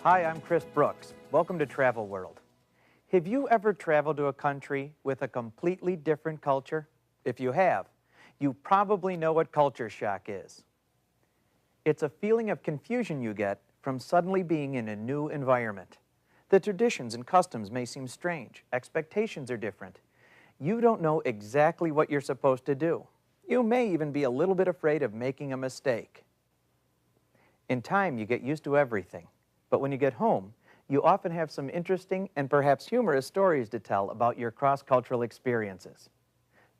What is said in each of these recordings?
Hi, I'm Chris Brooks. Welcome to Travel World. Have you ever traveled to a country with a completely different culture? If you have, you probably know what culture shock is. It's a feeling of confusion you get from suddenly being in a new environment. The traditions and customs may seem strange. Expectations are different. You don't know exactly what you're supposed to do. You may even be a little bit afraid of making a mistake. In time, you get used to everything. But when you get home, you often have some interesting and perhaps humorous stories to tell about your cross-cultural experiences.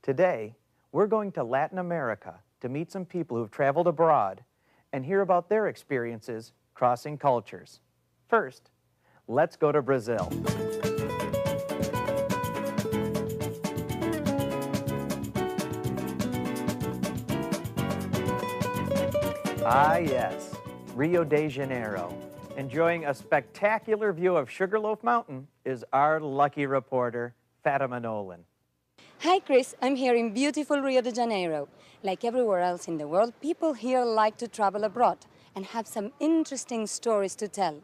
Today, we're going to Latin America to meet some people who've traveled abroad and hear about their experiences crossing cultures. First, let's go to Brazil. Ah, yes, Rio de Janeiro. Enjoying a spectacular view of Sugarloaf Mountain is our lucky reporter, Fatima Nolan. Hi, Chris. I'm here in beautiful Rio de Janeiro. Like everywhere else in the world, people here like to travel abroad and have some interesting stories to tell.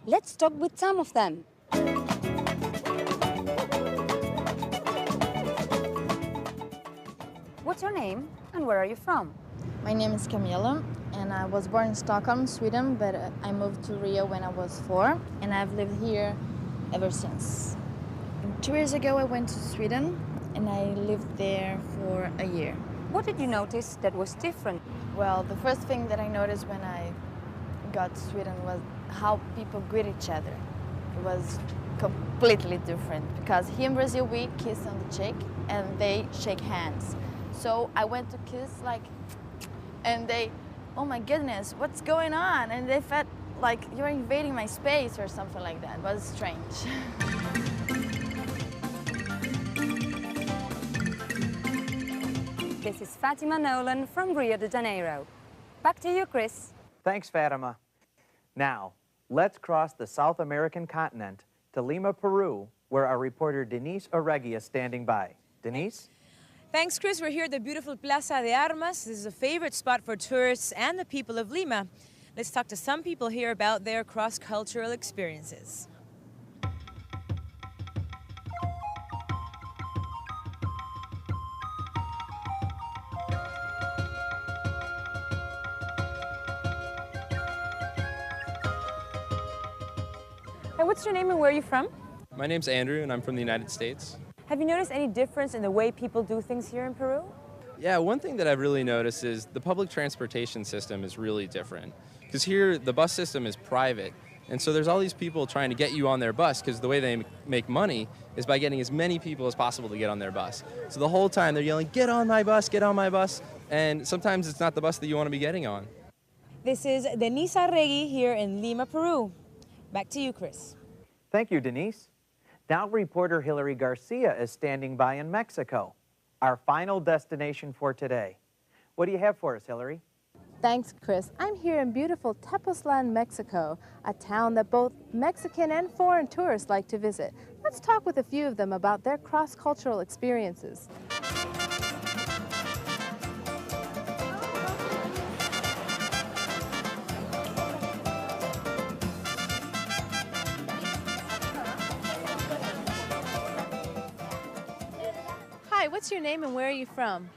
Let's talk with some of them. What's your name and where are you from? My name is Camilla, and I was born in Stockholm, Sweden, but I moved to Rio when I was 4, and I've lived here ever since. 2 years ago, I went to Sweden, and I lived there for a year. What did you notice that was different? Well, the first thing that I noticed when I got to Sweden was how people greet each other. It was completely different, because here in Brazil, we kiss on the cheek, and they shake hands. So I went to kiss, and they, oh my goodness, what's going on? And they felt like you're invading my space or something like that. It was strange. This is Fatima Nolan from Rio de Janeiro. Back to you, Chris. Thanks, Fatima. Now, let's cross the South American continent to Lima, Peru, where our reporter Denise Oregui is standing by. Denise? Thanks, Chris. We're here at the beautiful Plaza de Armas. This is a favorite spot for tourists and the people of Lima. Let's talk to some people here about their cross-cultural experiences. Hey, what's your name and where are you from? My name's Andrew, and I'm from the United States. Have you noticed any difference in the way people do things here in Peru? Yeah, one thing that I've really noticed is the public transportation system is really different. Because here, the bus system is private, and so there's all these people trying to get you on their bus, because the way they make money is by getting as many people as possible to get on their bus. So the whole time they're yelling, "Get on my bus, get on my bus," and sometimes it's not the bus that you want to be getting on. This is Denise Arregui here in Lima, Peru. Back to you, Chris. Thank you, Denise. Now reporter Hilary Garcia is standing by in Mexico, our final destination for today. What do you have for us, Hilary? Thanks, Chris. I'm here in beautiful Tepoztlan, Mexico, a town that both Mexican and foreign tourists like to visit. Let's talk with a few of them about their cross-cultural experiences. Hi, what's your name and where are you from?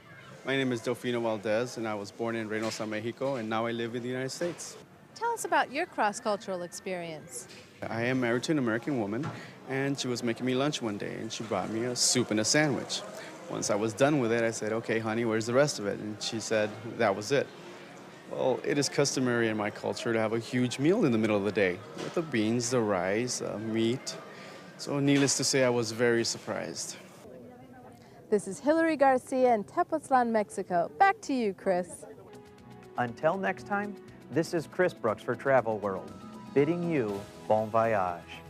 My name is Delfino Valdez, and I was born in Reynosa, Mexico, and now I live in the United States. Tell us about your cross-cultural experience. I am married to an American woman, and she was making me lunch one day, and she brought me a soup and a sandwich. Once I was done with it, I said, "Okay, honey, where's the rest of it?" And she said that was it. Well, it is customary in my culture to have a huge meal in the middle of the day, with the beans, the rice, meat. So needless to say, I was very surprised. This is Hilary Garcia in Tepoztlan, Mexico. Back to you, Chris. Until next time, this is Chris Brooks for Travel World, bidding you bon voyage.